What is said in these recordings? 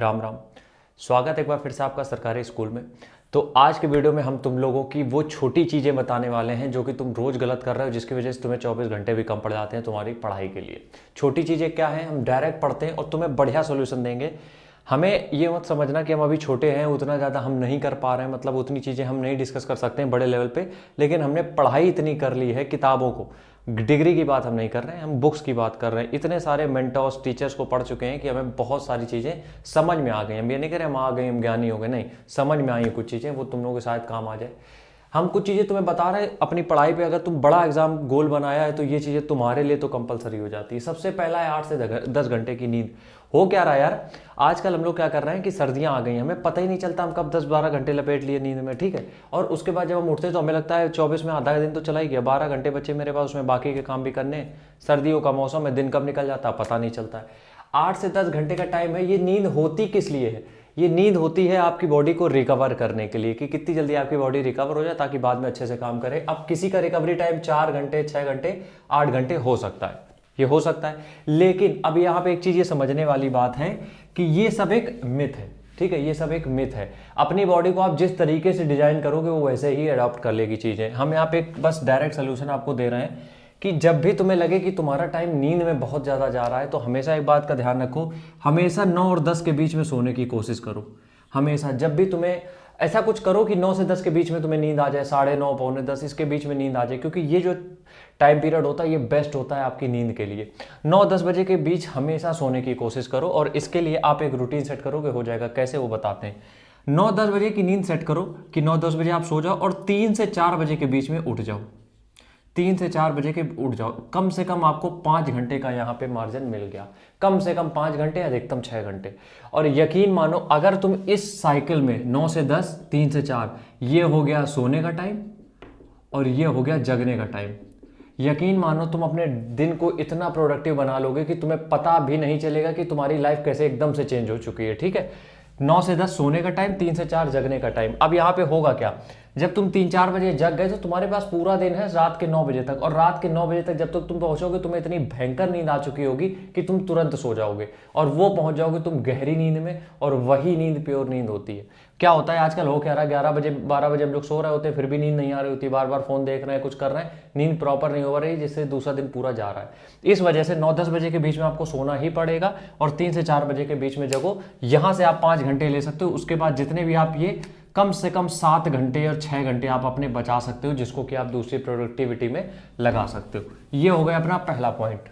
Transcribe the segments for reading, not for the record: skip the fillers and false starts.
राम राम। स्वागत है एक बार फिर से आपका सरकारी स्कूल में। तो आज के वीडियो में हम तुम लोगों की वो छोटी चीज़ें बताने वाले हैं जो कि तुम रोज़ गलत कर रहे हो, जिसकी वजह से तुम्हें 24 घंटे भी कम पड़ जाते हैं तुम्हारी पढ़ाई के लिए। छोटी चीज़ें क्या हैं, हम डायरेक्ट पढ़ते हैं और तुम्हें बढ़िया सोल्यूशन देंगे। हमें ये मत समझना कि हम अभी छोटे हैं, उतना ज़्यादा हम नहीं कर पा रहे हैं, मतलब उतनी चीज़ें हम नहीं डिस्कस कर सकते हैं बड़े लेवल पे, लेकिन हमने पढ़ाई इतनी कर ली है किताबों को। डिग्री की बात हम नहीं कर रहे हैं, हम बुक्स की बात कर रहे हैं। इतने सारे मेंटर्स टीचर्स को पढ़ चुके हैं कि हमें बहुत सारी चीज़ें समझ में आ गई। हम ये नहीं कह रहे हम आ गए हम ज्ञानी हो गए, नहीं, समझ में आई हैं कुछ चीज़ें, वो तुम लोगों के शायद काम आ जाए। हम कुछ चीज़ें तुम्हें बता रहे हैं अपनी पढ़ाई पे। अगर तुम बड़ा एग्जाम गोल बनाया है तो ये चीज़ें तुम्हारे लिए तो कंपलसरी हो जाती है। सबसे पहला है 8 से 10 घंटे की नींद। हो क्या रहा है यार, आजकल हम लोग क्या कर रहे हैं कि सर्दियां आ गई हैं, हमें पता ही नहीं चलता हम कब 10-12 घंटे लपेट लिए नींद में, ठीक है। और उसके बाद जब हम उठते हैं तो हमें लगता है 24 में आधा दिन तो चला ही गया, 12 घंटे बचे मेरे पास, उसमें बाकी के काम भी करने हैं। सर्दियों का मौसम है, दिन कब निकल जाता है पता नहीं चलता है। 8 से 10 घंटे का टाइम है। ये नींद होती किस लिए है? ये नींद होती है आपकी बॉडी को रिकवर करने के लिए, कि कितनी जल्दी आपकी बॉडी रिकवर हो जाए ताकि बाद में अच्छे से काम करे। अब किसी का रिकवरी टाइम 4 घंटे, 6 घंटे, 8 घंटे हो सकता है, ये हो सकता है। लेकिन अब यहाँ पे एक चीज ये समझने वाली बात है कि ये सब एक मिथ है, ठीक है, ये सब एक मिथ है। अपनी बॉडी को आप जिस तरीके से डिजाइन करोगे वो वैसे ही अडॉप्ट कर लेगी चीजें। हम यहाँ पे बस डायरेक्ट सोल्यूशन आपको दे रहे हैं कि जब भी तुम्हें लगे कि तुम्हारा टाइम नींद में बहुत ज़्यादा जा रहा है तो हमेशा एक बात का ध्यान रखो, हमेशा 9 और 10 के बीच में सोने की कोशिश करो। हमेशा जब भी तुम्हें ऐसा कुछ करो कि 9 से 10 के बीच में तुम्हें नींद आ जाए, 9:30 पौने 10 इसके बीच में नींद आ जाए, क्योंकि ये जो टाइम पीरियड होता है ये बेस्ट होता है आपकी नींद के लिए। 9-10 बजे के बीच हमेशा सोने की कोशिश करो और इसके लिए आप एक रूटीन सेट करोगे, हो जाएगा। कैसे वो बताते हैं। 9-10 बजे की नींद सेट करो कि 9-10 बजे आप सो जाओ और 3 से 4 बजे के बीच में उठ जाओ। 3 से 4 बजे के उठ जाओ। कम से कम आपको 5 घंटे का यहाँ पे मार्जिन मिल गया, कम से कम 5 घंटे, अधिकतम 6 घंटे। और यकीन मानो अगर तुम इस साइकिल में 9 से 10, 3 से 4, ये हो गया सोने का टाइम और ये हो गया जगने का टाइम, यकीन मानो तुम अपने दिन को इतना प्रोडक्टिव बना लोगे कि तुम्हें पता भी नहीं चलेगा कि तुम्हारी लाइफ कैसे एकदम से चेंज हो चुकी है, ठीक है। 9 से 10 सोने का टाइम, 3 से 4 जगने का टाइम। अब यहाँ पे होगा क्या, जब तुम 3-4 बजे जग गए तो तुम्हारे पास पूरा दिन है रात के 9 बजे तक, और रात के 9 बजे तक जब तक तुम पहुंचोगे तुम्हें इतनी भयंकर नींद आ चुकी होगी कि तुम तुरंत सो जाओगे और वो पहुंच जाओगे तुम गहरी नींद में, और वही नींद प्योर नींद होती है। क्या होता है आजकल, हो क्या रहा है, 11 बजे 12 बजे हम लोग सो रहे होते हैं फिर भी नींद नहीं आ रही होती, बार बार फोन देख रहे हैं, कुछ कर रहे हैं, नींद प्रॉपर नहीं हो रही, जिससे दूसरा दिन पूरा जा रहा है। इस वजह से 9-10 बजे के बीच में आपको सोना ही पड़ेगा और 3 से 4 बजे के बीच में जगो। यहां से आप 5 घंटे ले सकते हो, उसके बाद जितने भी आप ये कम से कम 7 घंटे और 6 घंटे आप अपने बचा सकते हो, जिसको कि आप दूसरी प्रोडक्टिविटी में लगा सकते हो। ये हो गया अपना पहला पॉइंट।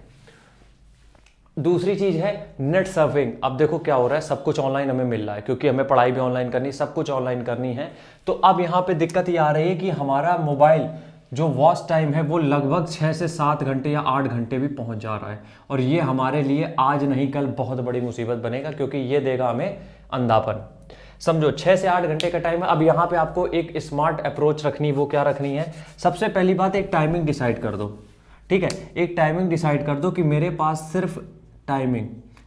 दूसरी चीज है नेट सर्फिंग। अब देखो क्या हो रहा है, सब कुछ ऑनलाइन हमें मिल रहा है क्योंकि हमें पढ़ाई भी ऑनलाइन करनी, सब कुछ ऑनलाइन करनी है। तो अब यहाँ पे दिक्कत ये आ रही है कि हमारा मोबाइल जो वॉच टाइम है वो लगभग 6 से 7 घंटे या 8 घंटे भी पहुंच जा रहा है, और ये हमारे लिए आज नहीं कल बहुत बड़ी मुसीबत बनेगा, क्योंकि ये देगा हमें अंधापन। समझो 6 से 8 घंटे का टाइम है। अब यहाँ पे आपको एक स्मार्ट अप्रोच रखनी, वो क्या रखनी है, सबसे पहली बात एक टाइमिंग डिसाइड कर दो, ठीक है। एक टाइमिंग डिसाइड कर दो कि मेरे पास सिर्फ टाइमिंग,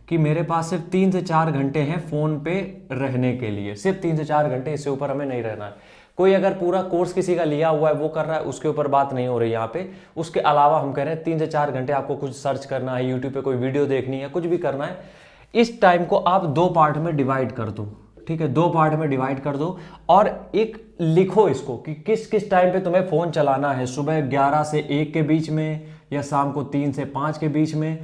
कि मेरे पास सिर्फ 3 से 4 घंटे हैं फोन पे रहने के लिए, सिर्फ 3 से 4 घंटे, इससे ऊपर हमें नहीं रहना है। कोई अगर पूरा कोर्स किसी का लिया हुआ है वो कर रहा है, उसके ऊपर बात नहीं हो रही यहाँ पे। उसके अलावा हम कह रहे हैं 3 से 4 घंटे आपको कुछ सर्च करना है, यूट्यूब पे कोई वीडियो देखनी है, कुछ भी करना है। इस टाइम को आप 2 पार्ट में डिवाइड कर दो, ठीक है, 2 पार्ट में डिवाइड कर दो और एक लिखो इसको कि किस किस टाइम पे तुम्हें फोन चलाना है। सुबह 11 से 1 के बीच में या शाम को 3 से 5 के बीच में।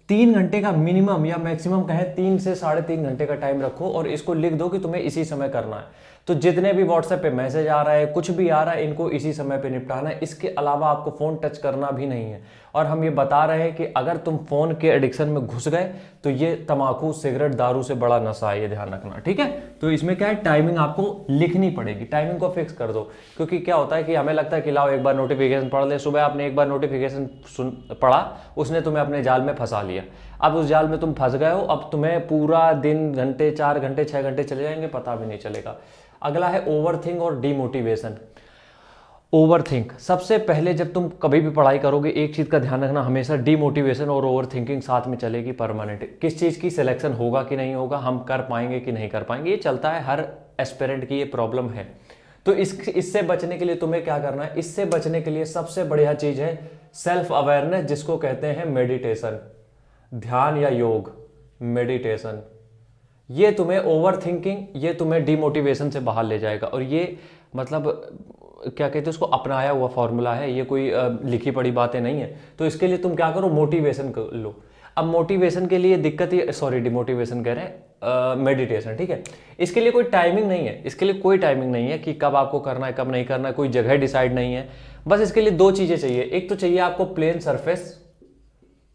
3 घंटे का मिनिमम या मैक्सिमम कहें 3 से 3.5 घंटे का टाइम रखो और इसको लिख दो कि तुम्हें इसी समय करना है। तो जितने भी व्हाट्सएप पे मैसेज आ रहा है, कुछ भी आ रहा है, इनको इसी समय पे निपटाना है। इसके अलावा आपको फोन टच करना भी नहीं है। और हम ये बता रहे हैं कि अगर तुम फोन के एडिक्शन में घुस गए तो ये तंबाकू, सिगरेट, दारू से बड़ा नशा है, ये ध्यान रखना, ठीक है। तो इसमें क्या है, टाइमिंग आपको लिखनी पड़ेगी, टाइमिंग को फिक्स कर दो। क्योंकि क्या होता है कि हमें लगता है कि लाओ एक बार नोटिफिकेशन पढ़ ले, सुबह आपने एक बार नोटिफिकेशन पढ़ा, उसने तुम्हें अपने जाल में फंसा लिया। अब उस जाल में तुम फंस गए हो, अब तुम्हें पूरा दिन घंटे, 4 घंटे, 6 घंटे चले जाएंगे, पता भी नहीं चलेगा। अगला है ओवरथिंक और डीमोटिवेशन। ओवरथिंक, सबसे पहले जब तुम कभी भी पढ़ाई करोगे एक चीज का ध्यान रखना, हमेशा डीमोटिवेशन और ओवरथिंकिंग साथ में चलेगी परमानेंट। किस चीज की सिलेक्शन होगा कि नहीं होगा, हम कर पाएंगे कि नहीं कर पाएंगे, ये चलता है, हर एस्पिरेंट की ये प्रॉब्लम है। तो इससे बचने के लिए तुम्हें क्या करना है, इससे बचने के लिए सबसे बढ़िया चीज है सेल्फ अवेयरनेस, जिसको कहते हैं मेडिटेशन, ध्यान या योग, मेडिटेशन। ये तुम्हें ओवर थिंकिंग, ये तुम्हें डीमोटिवेशन से बाहर ले जाएगा। और ये मतलब क्या कहते हैं उसको, अपनाया हुआ फॉर्मूला है, ये कोई लिखी पढ़ी बातें नहीं है। तो इसके लिए तुम क्या करो, मोटिवेशन लो। अब मोटिवेशन के लिए दिक्कत ये, सॉरी डिमोटिवेशन कह रहे हैं, मेडिटेशन, ठीक है। इसके लिए कोई टाइमिंग नहीं है, इसके लिए कोई टाइमिंग नहीं है कि कब आपको करना है कब नहीं करना है, कोई जगह डिसाइड नहीं है। बस इसके लिए दो चीज़ें चाहिए। एक तो चाहिए आपको प्लेन सरफेस,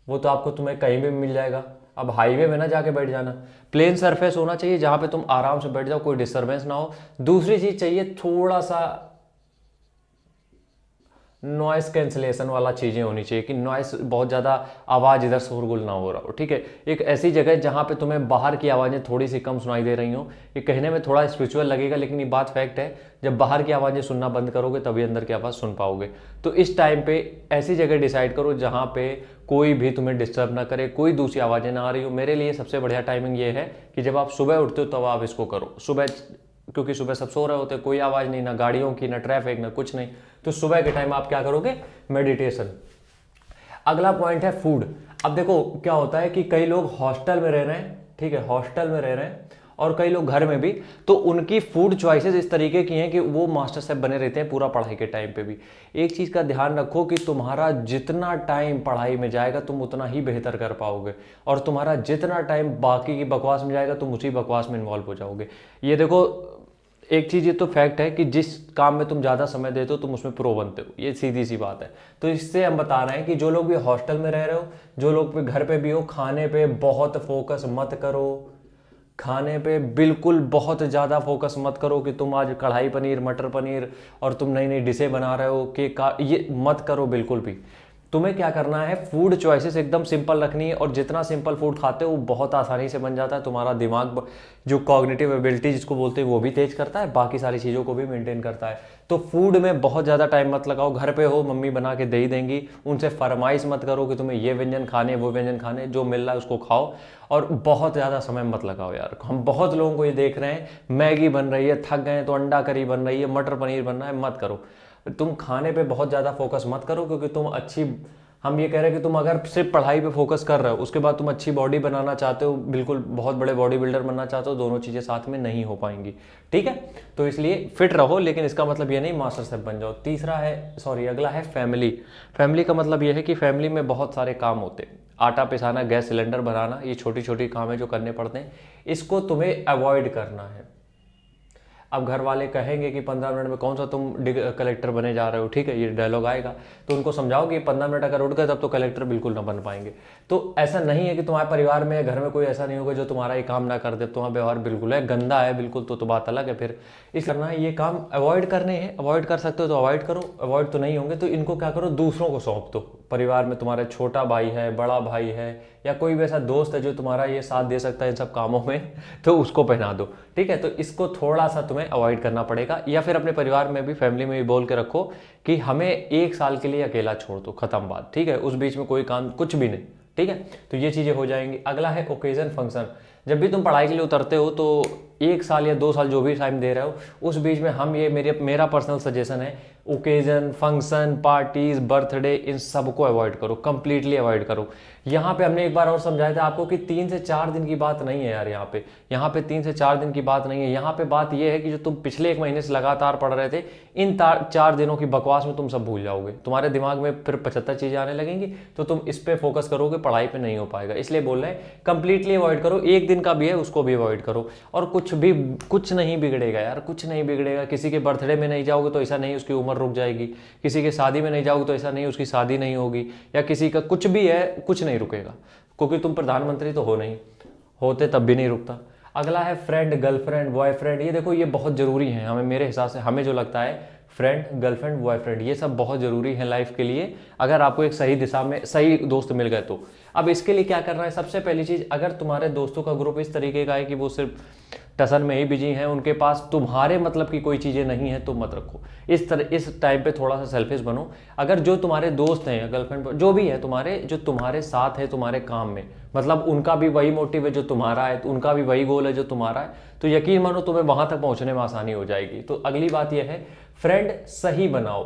वो तो आपको तुम्हें कहीं भी मिल जाएगा। अब हाईवे में ना जाके बैठ जाना, प्लेन सरफेस होना चाहिए जहाँ पे तुम आराम से बैठ जाओ, कोई डिस्टर्बेंस ना हो। दूसरी चीज़ चाहिए थोड़ा सा नॉइस कैंसिलेशन वाला चीज़ें होनी चाहिए, कि नॉइस बहुत ज़्यादा आवाज़ इधर शोरगुल ना हो रहा हो, ठीक है। एक ऐसी जगह जहाँ पे तुम्हें बाहर की आवाज़ें थोड़ी सी कम सुनाई दे रही हो। ये कहने में थोड़ा स्पिरिचुअल लगेगा, लेकिन ये बात फैक्ट है। जब बाहर की आवाज़ें सुनना बंद करोगे तभी अंदर की आवाज़ सुन पाओगे। तो इस टाइम पे ऐसी जगह डिसाइड करो जहाँ पे कोई भी तुम्हें डिस्टर्ब ना करे, कोई दूसरी आवाज़ें ना आ रही हो। मेरे लिए सबसे बढ़िया टाइमिंग ये है कि जब आप सुबह उठते हो तब आप इसको करो सुबह, क्योंकि सुबह सब सो रहे होते हैं, कोई आवाज़ नहीं, ना गाड़ियों की, ना ट्रैफिक, ना कुछ नहीं। तो सुबह के टाइम आप क्या करोगे, मेडिटेशन। अगला पॉइंट है फूड। अब देखो क्या होता है कि कई लोग हॉस्टल में रह रहे हैं, ठीक है, हॉस्टल में रह रहे हैं, और कई लोग घर में भी। तो उनकी फूड चॉइसेस इस तरीके की हैं कि वो मास्टर शेफ बने रहते हैं पूरा पढ़ाई के टाइम पे भी। एक चीज़ का ध्यान रखो कि तुम्हारा जितना टाइम पढ़ाई में जाएगा तुम उतना ही बेहतर कर पाओगे, और तुम्हारा जितना टाइम बाकी की बकवास में जाएगा तुम उसी बकवास में इन्वॉल्व हो जाओगे। ये देखो एक चीज़, ये तो फैक्ट है कि जिस काम में तुम ज़्यादा समय देते हो तुम उसमें प्रो बनते हो, ये सीधी सी बात है। तो इससे हम बता रहे हैं कि जो लोग भी हॉस्टल में रह रहे हो, जो लोग भी घर पे भी हो, खाने पे बहुत फोकस मत करो। खाने पे बिल्कुल बहुत ज़्यादा फोकस मत करो कि तुम आज कढ़ाई पनीर, मटर पनीर और तुम नई नई डिशें बना रहे हो कि ये मत करो बिल्कुल भी। तुम्हें क्या करना है, फूड चॉइसेस एकदम सिंपल रखनी है, और जितना सिंपल फूड खाते हो वो बहुत आसानी से बन जाता है। तुम्हारा दिमाग जो कॉग्निटिव एबिलिटी जिसको बोलते हैं वो भी तेज करता है, बाकी सारी चीज़ों को भी मेंटेन करता है। तो फूड में बहुत ज़्यादा टाइम मत लगाओ। घर पे हो, मम्मी बना के दे ही देंगी, उनसे फरमाइश मत करो कि तुम्हें ये व्यंजन खाने वो व्यंजन खाने, जो मिल रहा है उसको खाओ। और बहुत ज़्यादा समय मत लगाओ यार। हम बहुत लोगों को ये देख रहे हैं, मैगी बन रही है, थक गए तो अंडा करी बन रही है, मटर पनीर बन रहा है, मत करो। तुम खाने पे बहुत ज़्यादा फोकस मत करो, क्योंकि तुम अच्छी, हम ये कह रहे हैं कि तुम अगर सिर्फ पढ़ाई पे फोकस कर रहे हो, उसके बाद तुम अच्छी बॉडी बनाना चाहते हो, बिल्कुल बहुत बड़े बॉडी बिल्डर बनना चाहते हो, दोनों चीज़ें साथ में नहीं हो पाएंगी, ठीक है। तो इसलिए फिट रहो, लेकिन इसका मतलब ये नहीं मास्टर शेफ बन जाओ। तीसरा है, सॉरी अगला है फैमिली। फैमिली का मतलब ये है कि फैमिली में बहुत सारे काम होते हैं, आटा पिसाना, गैस सिलेंडर बनाना, ये छोटी छोटी काम है जो करने पड़ते हैं, इसको तुम्हें अवॉइड करना है। अब घर वाले कहेंगे कि 15 मिनट में कौन सा तुम कलेक्टर बने जा रहे हो, ठीक है, ये डायलॉग आएगा। तो उनको समझाओ कि 15 मिनट अगर उठ गए तब तो कलेक्टर बिल्कुल ना बन पाएंगे। तो ऐसा नहीं है कि तुम्हारे परिवार में, घर में कोई ऐसा नहीं होगा जो तुम्हारा ये काम ना कर दे। तुम्हारा व्यवहार बिल्कुल है गंदा है बिल्कुल, तो बात अलग है फिर। इस करना है, ये काम अवॉइड करने हैं, अवॉइड कर सकते हो तो अवॉइड करो, अवॉइड तो नहीं होंगे तो इनको क्या करो, दूसरों को सौंप दो। परिवार में तुम्हारा छोटा भाई है, बड़ा भाई है, या कोई भी ऐसा दोस्त है जो तुम्हारा ये साथ दे सकता है इन सब कामों में, तो उसको पहना दो, ठीक है। तो इसको थोड़ा सा तुम्हें अवॉइड करना पड़ेगा। या फिर अपने परिवार में भी, फैमिली में भी बोल के रखो कि हमें 1 साल के लिए अकेला छोड़ दो, खत्म बात, ठीक है। उस बीच में कोई काम कुछ भी नहीं, ठीक है। तो ये चीज़ें हो जाएंगी। अगला है ओकेजन फंक्शन। जब भी तुम पढ़ाई के लिए उतरते हो तो 1 साल या 2 साल जो भी टाइम दे रहे हो, उस बीच में हम ये मेरा पर्सनल सजेशन है, ओकेजन, फंक्शन, पार्टीज, बर्थडे, इन सबको अवॉइड करो, कंप्लीटली अवॉइड करो। यहाँ पे हमने एक बार और समझाया था आपको कि 3 से 4 दिन की बात नहीं है यार। यहाँ पे 3 से 4 दिन की बात नहीं है। यहाँ पे बात ये है कि जो तुम पिछले 1 महीने से लगातार पढ़ रहे थे, इन 4 दिनों की बकवास में तुम सब भूल जाओगे। तुम्हारे दिमाग में फिर 75 चीज़ें आने लगेंगी, तो तुम इस पर फोकस करोगे, पढ़ाई पर नहीं हो पाएगा। इसलिए बोल रहे हैं कंप्लीटली अवॉइड करो। 1 दिन का भी है उसको भी अवॉइड करो। और कुछ नहीं बिगड़ेगा यार, कुछ नहीं बिगड़ेगा। किसी के बर्थडे में नहीं जाओगे तो ऐसा नहीं उसकी उम्र रुक जाएगी, किसी के शादी में नहीं जाओगे तो ऐसा नहीं उसकी शादी नहीं होगी, या किसी का कुछ भी है, कुछ नहीं रुकेगा, क्योंकि तुम प्रधानमंत्री तो हो नहीं, होते तब भी नहीं रुकता। अगला है फ्रेंड, गर्लफ्रेंड, बॉयफ्रेंड। ये देखो ये बहुत ज़रूरी है हमें, मेरे हिसाब से हमें जो लगता है, फ्रेंड, गर्लफ्रेंड, बॉयफ्रेंड, ये सब बहुत ज़रूरी है लाइफ के लिए, अगर आपको एक सही दिशा में सही दोस्त मिल गए तो। अब इसके लिए क्या करना है, सबसे पहली चीज़, अगर तुम्हारे दोस्तों का ग्रुप इस तरीके का है कि वो सिर्फ टसन में ही बिजी हैं, उनके पास तुम्हारे मतलब की कोई चीज़ें नहीं है, तो मत रखो। इस टाइम पे थोड़ा सा सेल्फिश बनो। अगर जो तुम्हारे दोस्त हैं, गर्लफ्रेंड जो भी है तुम्हारे, जो तुम्हारे साथ है तुम्हारे काम में, मतलब उनका भी वही मोटिव है जो तुम्हारा है, तो उनका भी वही गोल है जो तुम्हारा है, तो यकीन मानो तुम्हें वहां तक पहुंचने में आसानी हो जाएगी। तो अगली बात यह है, फ्रेंड सही बनाओ,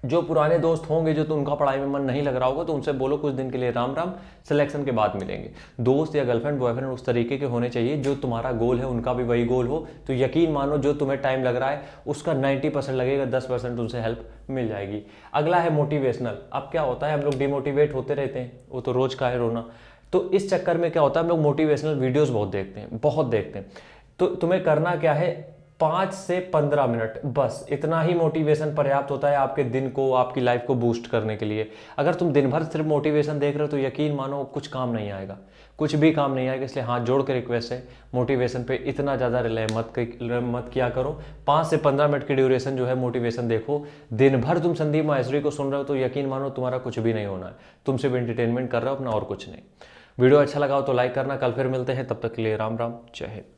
जो पुराने दोस्त होंगे जो तो उनका पढ़ाई में मन नहीं लग रहा होगा तो उनसे बोलो कुछ दिन के लिए राम राम, सिलेक्शन के बाद मिलेंगे। दोस्त या गर्लफ्रेंड बॉयफ्रेंड उस तरीके के होने चाहिए जो तुम्हारा गोल है उनका भी वही गोल हो, तो यकीन मानो जो तुम्हें टाइम लग रहा है उसका 90% लगेगा, 10% उनसे हेल्प मिल जाएगी। अगला है मोटिवेशनल। अब क्या होता है हम लोग डिमोटिवेट होते रहते हैं, वो तो रोज का है रोना। तो इस चक्कर में क्या होता है हम लोग मोटिवेशनल वीडियोस बहुत देखते हैं, बहुत देखते हैं। तो तुम्हें करना क्या है, 5 से 15 मिनट बस, इतना ही मोटिवेशन पर्याप्त होता है आपके दिन को, आपकी लाइफ को बूस्ट करने के लिए। अगर तुम दिन भर सिर्फ मोटिवेशन देख रहे हो तो यकीन मानो कुछ काम नहीं आएगा, कुछ भी काम नहीं आएगा। इसलिए हाथ जोड़ के रिक्वेस्ट है, मोटिवेशन पे इतना ज़्यादा रिले मत किया करो। 5 से 15 मिनट की ड्यूरेशन जो है मोटिवेशन देखो। दिन भर तुम संदीप माहेश्वरी को सुन रहे हो तो यकीन मानो तुम्हारा कुछ भी नहीं होना है, तुम सिर्फ एंटरटेनमेंट कर रहे हो अपना और कुछ नहीं। वीडियो अच्छा लगा हो तो लाइक करना। कल फिर मिलते हैं, तब तक के लिए राम राम, जय हिंद।